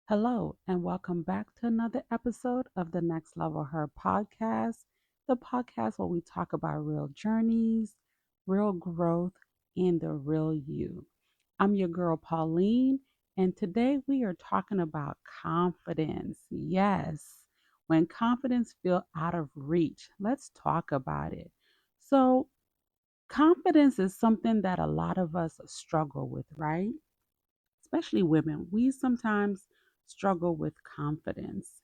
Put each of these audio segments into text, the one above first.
Hello, and welcome back to another episode of the Next Level Her podcast, the podcast where we talk about real journeys, real growth, and the real you. I'm your girl, Pauline, and today we are talking about confidence. Yes, when confidence feels out of reach, let's talk about it. So, confidence is something that a lot of us struggle with, right? Especially women, we sometimes struggle with confidence.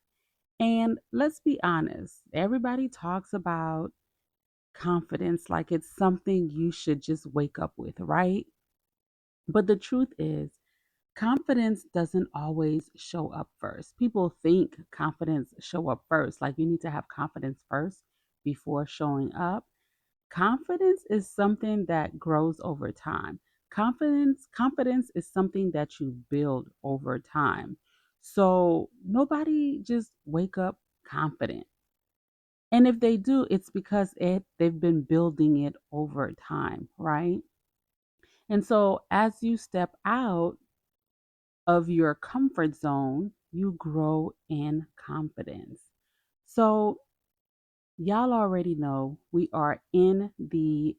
And let's be honest, everybody talks about confidence like it's something you should just wake up with, right? But the truth is, confidence doesn't always show up first. People think confidence show up first, like you need to have confidence first before showing up. Confidence is something that grows over time. Confidence is something that you build over time. So nobody just wake up confident. And if they do, it's because they've been building it over time, right? And so as you step out of your comfort zone, you grow in confidence. So y'all already know we are in the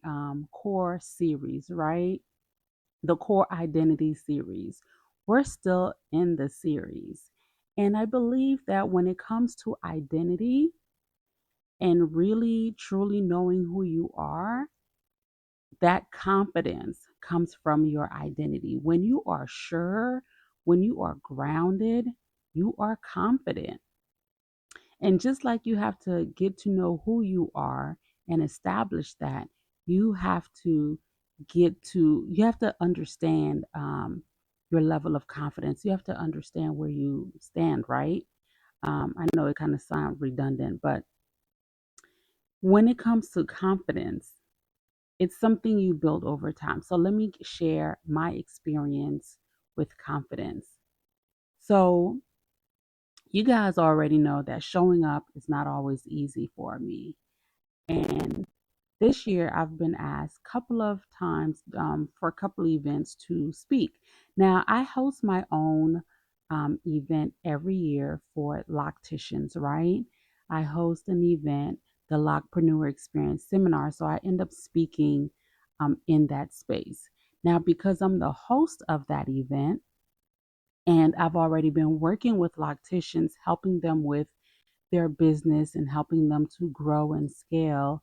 core series, right? The core identity series. We're still in the series. And I believe that when it comes to identity and really truly knowing who you are, that confidence comes from your identity. When you are sure, when you are grounded, you are confident. And just like you have to get to know who you are and establish that, you have to understand your level of confidence. You have to understand where you stand, right? I know it kind of sounds redundant, but when it comes to confidence, it's something you build over time. So let me share my experience with confidence. So you guys already know that showing up is not always easy for me. And this year, I've been asked a couple of times for a couple of events to speak. Now, I host my own event every year for locticians, right? I host an event, the Lockpreneur Experience Seminar. So I end up speaking in that space. Now, because I'm the host of that event, and I've already been working with locticians, helping them with their business and helping them to grow and scale.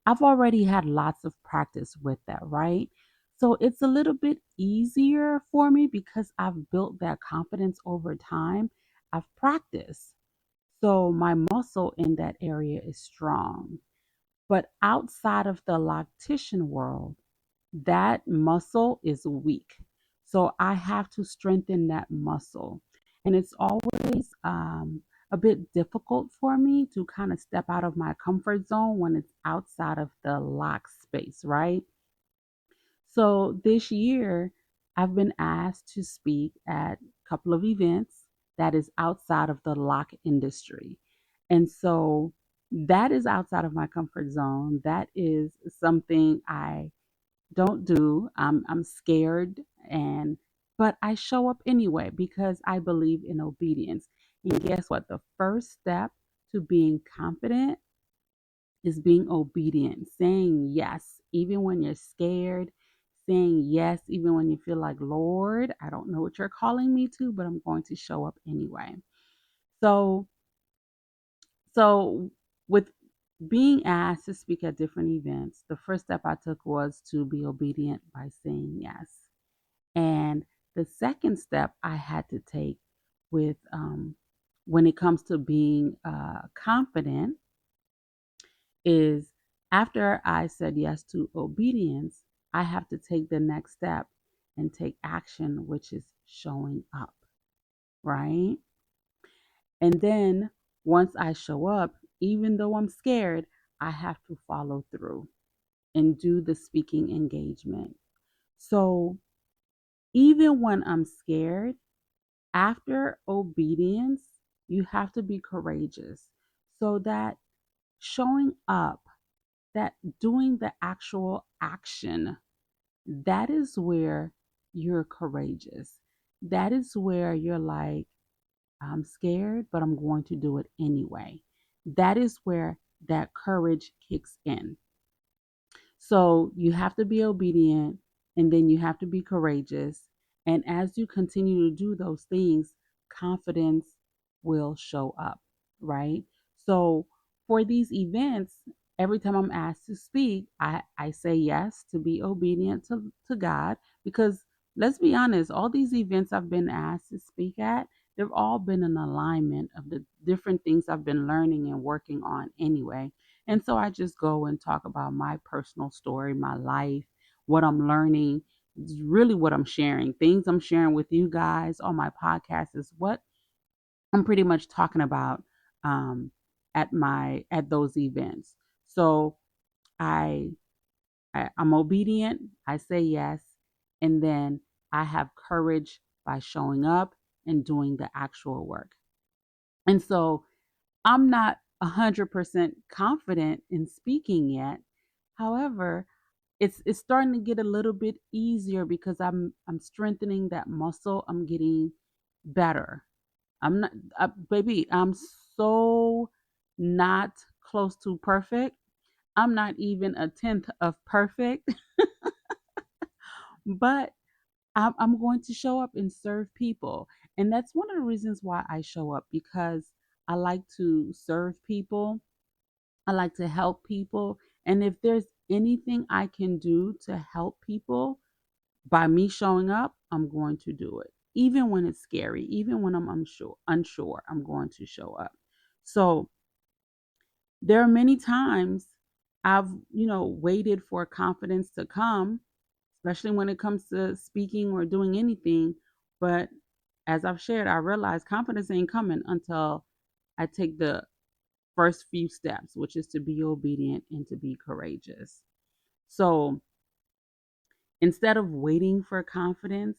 I've already had lots of practice with that, right? So it's a little bit easier for me because I've built that confidence over time. I've practiced. So my muscle in that area is strong. But outside of the lactation world, that muscle is weak. So I have to strengthen that muscle. And it's always a bit difficult for me to kind of step out of my comfort zone when it's outside of the lock space, right? So this year, I've been asked to speak at a couple of events that is outside of the lock industry. And so that is outside of my comfort zone. That is something I don't do. I'm scared and but I show up anyway because I believe in obedience. And guess what? The first step to being confident is being obedient, saying yes, even when you're scared, saying yes, even when you feel like, Lord, I don't know what you're calling me to, but I'm going to show up anyway. So, so with being asked to speak at different events, the first step I took was to be obedient by saying yes. And the second step I had to take with when it comes to being confident is after I said yes to obedience, I have to take the next step and take action, which is showing up, right? And then once I show up, even though I'm scared, I have to follow through and do the speaking engagement. So even when I'm scared, after obedience, you have to be courageous so that showing up, that doing the actual action, that is where you're courageous. That is where you're like, I'm scared, but I'm going to do it anyway. That is where that courage kicks in. So you have to be obedient and then you have to be courageous. And as you continue to do those things, confidence will show up, right? So for these events, every time I'm asked to speak, I say yes to be obedient to God because let's be honest, all these events I've been asked to speak at, they've all been in alignment of the different things I've been learning and working on anyway. And so I just go and talk about my personal story, my life, what I'm learning, really what I'm sharing. Things I'm sharing with you guys on my podcast is what I'm pretty much talking about um, at those events. So I, I'm obedient. I say yes, and then I have courage by showing up and doing the actual work. And so I'm not 100% confident in speaking yet. However, it's starting to get a little bit easier because I'm strengthening that muscle. I'm getting better. I'm not baby, I'm so not close to perfect. I'm not even a tenth of perfect, but I'm going to show up and serve people. And that's one of the reasons why I show up because I like to serve people. I like to help people. And if there's anything I can do to help people by me showing up, I'm going to do it. Even when it's scary, even when I'm unsure, I'm going to show up. So there are many times I've, waited for confidence to come, especially when it comes to speaking or doing anything. But as I've shared, I realize confidence ain't coming until I take the first few steps, which is to be obedient and to be courageous. So instead of waiting for confidence,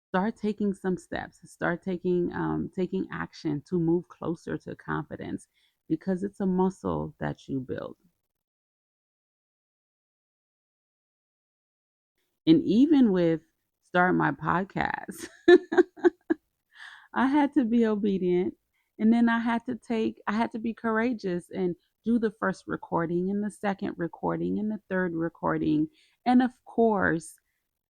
start taking some steps. Start taking action to move closer to confidence because it's a muscle that you build. And even with start my podcast, I had to be obedient. And then I had to be courageous and do the first recording and the second recording and the third recording. And of course,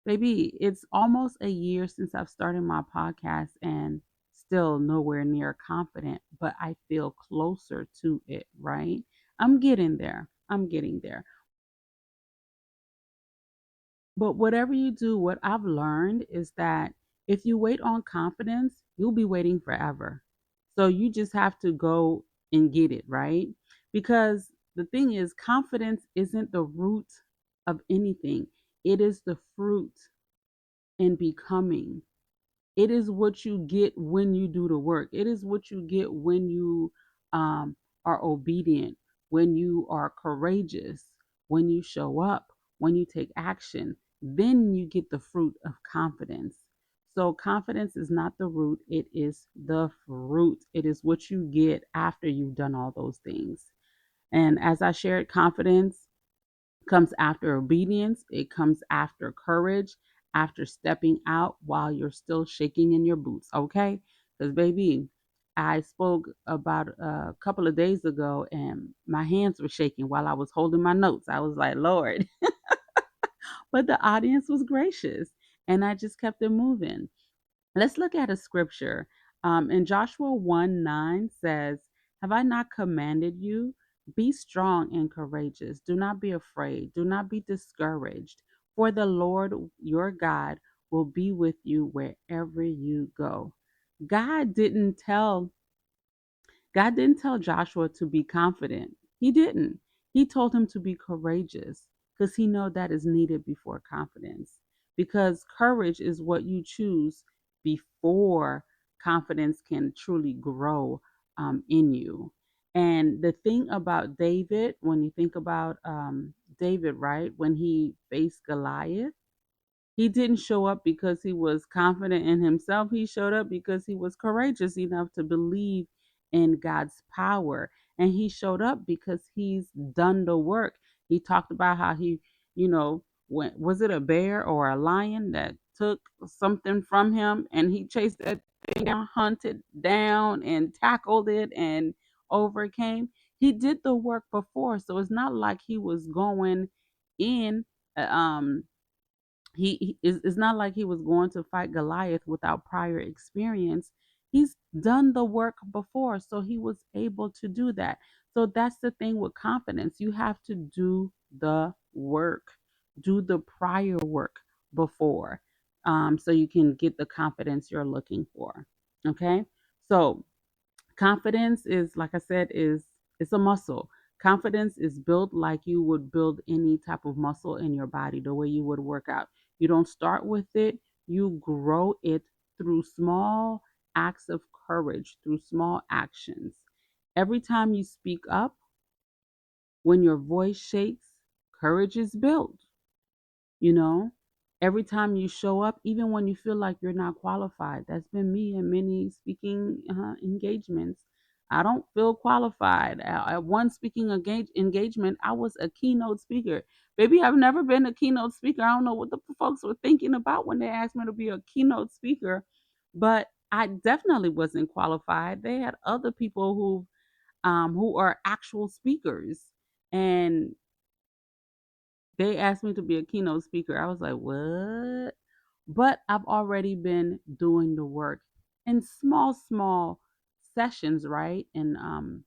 baby, it's almost a year since I've started my podcast and still nowhere near confident, but I feel closer to it, right? I'm getting there. I'm getting there. But whatever you do, what I've learned is that if you wait on confidence, you'll be waiting forever. So you just have to go and get it, right? Because the thing is, confidence isn't the root of anything, it is the fruit in becoming. It is what you get when you do the work. It is what you get when you um, are obedient, when you are courageous, when you show up, when you take action. Then you get the fruit of confidence. So, confidence is not the root, it is the fruit. It is what you get after you've done all those things. And as I shared, confidence comes after obedience, it comes after courage, after stepping out while you're still shaking in your boots, okay? Because, baby, I spoke about a couple of days ago and my hands were shaking while I was holding my notes. I was like, Lord, but the audience was gracious and I just kept it moving. Let's look at a scripture. In Joshua 1:9 says, have I not commanded you? Be strong and courageous. Do not be afraid. Do not be discouraged. For the Lord your God will be with you wherever you go. God didn't tell God didn't tell Joshua to be confident. He didn't. He told him to be courageous because he know that is needed before confidence. Because courage is what you choose before confidence can truly grow in you. And the thing about David, when you think about David, right, when he faced Goliath, he didn't show up because he was confident in himself. He showed up because he was courageous enough to believe in God's power. And he showed up because he's done the work. He talked about how he, went, was it a bear or a lion that took something from him and he chased that thing down, hunted down and tackled it and overcame. He did the work before, so it's not like he was going in um it's not like he was going to fight Goliath without prior experience. He's done the work before, so he was able to do that. So that's the thing with confidence. You have to do the work, do the prior work before, so you can get the confidence you're looking for. Okay. So confidence is, like I said, is it's a muscle. Confidence is built like you would build any type of muscle in your body, the way you would work out. You don't start with it, you grow it through small acts of courage, through small actions. Every time you speak up, when your voice shakes, courage is built. You know, every time you show up, even when you feel like you're not qualified. That's been me in many speaking engagements. I don't feel qualified. At one speaking engagement, I was a keynote speaker. Baby, I've never been a keynote speaker. I don't know what the folks were thinking about when they asked me to be a keynote speaker, but I definitely wasn't qualified. They had other people who are actual speakers, and they asked me to be a keynote speaker. I was like, "What?" But I've already been doing the work in small sessions, right? In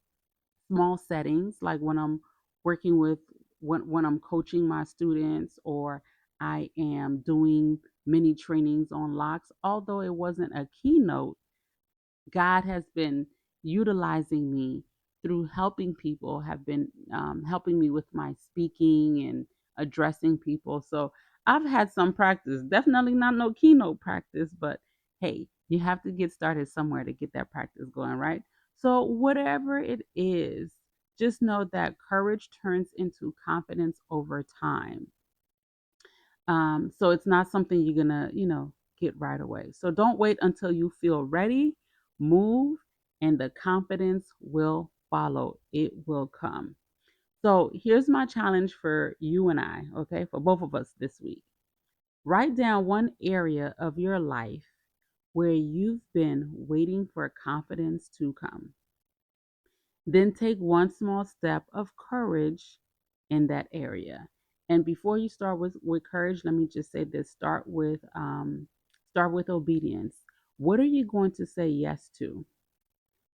small settings, like when I'm working with when I'm coaching my students, or I am doing mini trainings on locks. Although it wasn't a keynote, God has been utilizing me through helping people, have been helping me with my speaking and addressing people. So I've had some practice, definitely not no keynote practice, but hey, you have to get started somewhere to get that practice going, right? So, whatever it is, just know that courage turns into confidence over time. So it's not something you're gonna, get right away. So don't wait until you feel ready. Move, and the confidence will follow. It will come. So here's my challenge for you and I, okay, for both of us this week. Write down one area of your life where you've been waiting for confidence to come. Then take one small step of courage in that area. And before you start with courage, let me just say this: start with obedience. What are you going to say yes to?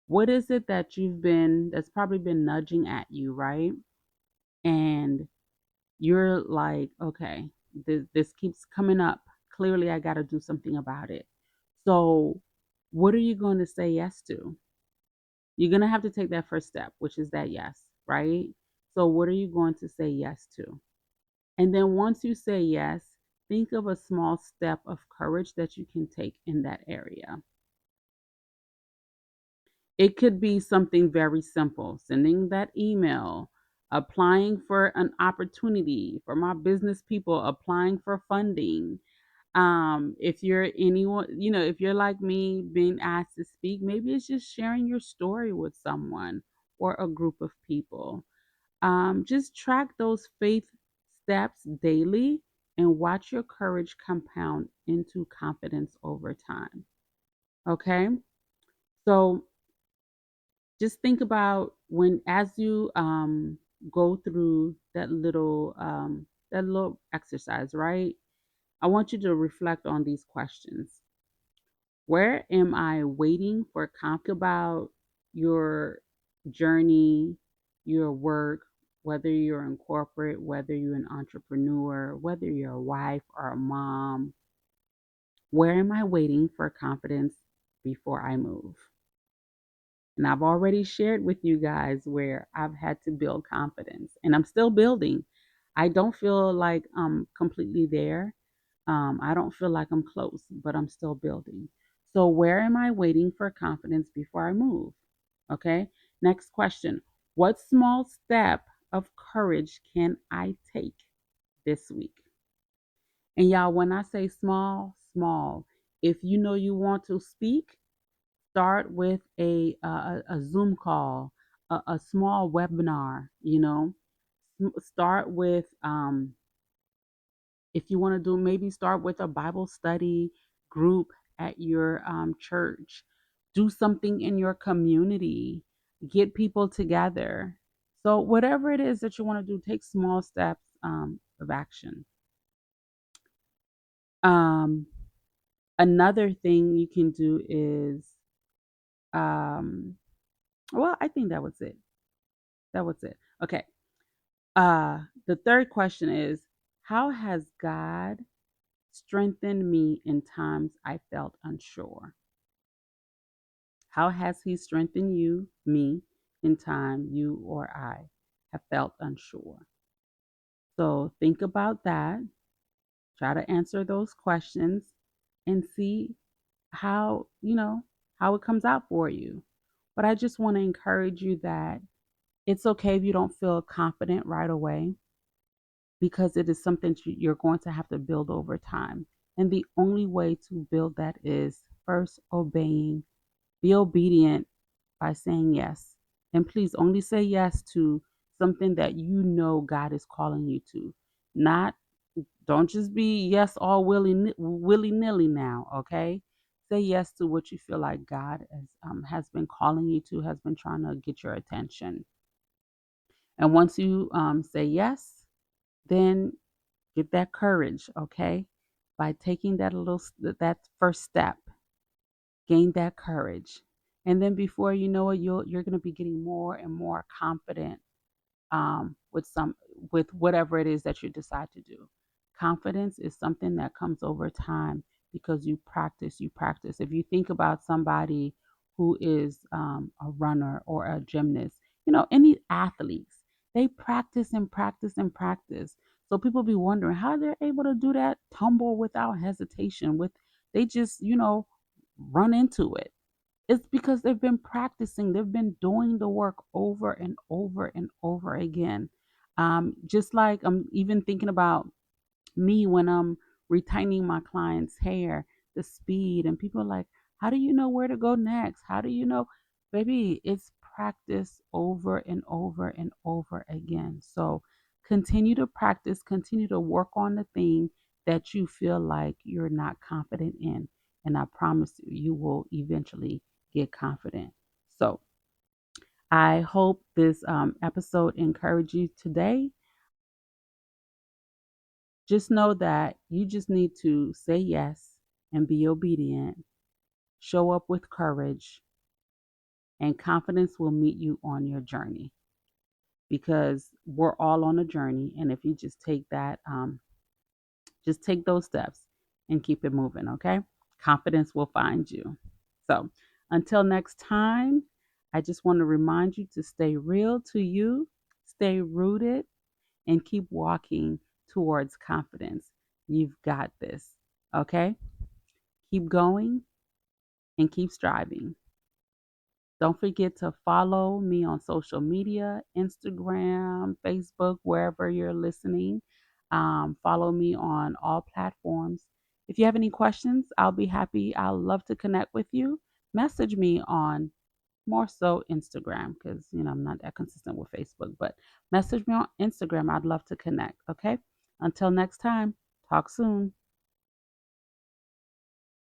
What is it that that's probably been nudging at you, right? And you're like, okay, this keeps coming up. Clearly, I got to do something about it. So, what are you going to say yes to? You're going to have to take that first step, which is that yes, right? So, what are you going to say yes to? And then once you say yes, think of a small step of courage that you can take in that area. It could be something very simple: sending that email, applying for an opportunity, for my business people, applying for funding. If you're anyone, if you're like me, being asked to speak, maybe it's just sharing your story with someone or a group of people. Just track those faith steps daily and watch your courage compound into confidence over time. Okay. So just think about when, as you go through that little exercise, right? I want you to reflect on these questions. Where am I waiting for about your journey, your work, whether you're in corporate, whether you're an entrepreneur, whether you're a wife or a mom? Where am I waiting for confidence before I move? And I've already shared with you guys where I've had to build confidence, and I'm still building. I don't feel like I'm completely there. I don't feel like I'm close, but I'm still building. So, where am I waiting for confidence before I move? Okay. Next question: what small step of courage can I take this week? And y'all, when I say small, small, if you know you want to speak, start with a Zoom call, a small webinar. Start with If you want to do, maybe start with a Bible study group at your church. Do something in your community. Get people together. So whatever it is that you want to do, take small steps of action. Um, Another thing you can do is, um, well, I think that was it. That was it. Okay. The third question is, how has God strengthened me in times I felt unsure? How has He strengthened me, in time you or I have felt unsure? So think about that. Try to answer those questions and see how, how it comes out for you. But I just want to encourage you that it's okay if you don't feel confident right away, because it is something you're going to have to build over time. And the only way to build that is first obeying. Be obedient by saying yes. And please only say yes to something that you know God is calling you to. Not, don't just be yes all willy nilly now, okay? Say yes to what you feel like God has been calling you to, has been trying to get your attention. And once you say yes, then get that courage, okay? By taking that first step, gain that courage. And then before you know it, you're going to be getting more and more confident with whatever it is that you decide to do. Confidence is something that comes over time because you practice. If you think about somebody who is a runner or a gymnast, any athletes, they practice and practice and practice. So people be wondering how they're able to do that tumble without hesitation. They just run into it. It's because they've been practicing, they've been doing the work over and over and over again. Just like I'm even thinking about me when I'm retightening my client's hair, the speed, and people are like, how do you know where to go next? How do you know? Baby, it's practice over and over and over again. So continue to practice, continue to work on the thing that you feel like you're not confident in. And I promise you, you will eventually get confident. So I hope this episode encouraged you today. Just know that you just need to say yes and be obedient, show up with courage, and confidence will meet you on your journey, because we're all on a journey. And if you just take those steps and keep it moving, okay? Confidence will find you. So until next time, I just want to remind you to stay real to you, stay rooted, and keep walking towards confidence. You've got this, okay? Keep going and keep striving. Don't forget to follow me on social media, Instagram, Facebook, wherever you're listening. Follow me on all platforms. If you have any questions, I'll be happy. I'll love to connect with you. Message me on more so Instagram, because I'm not that consistent with Facebook, but message me on Instagram. I'd love to connect. Okay. Until next time, talk soon.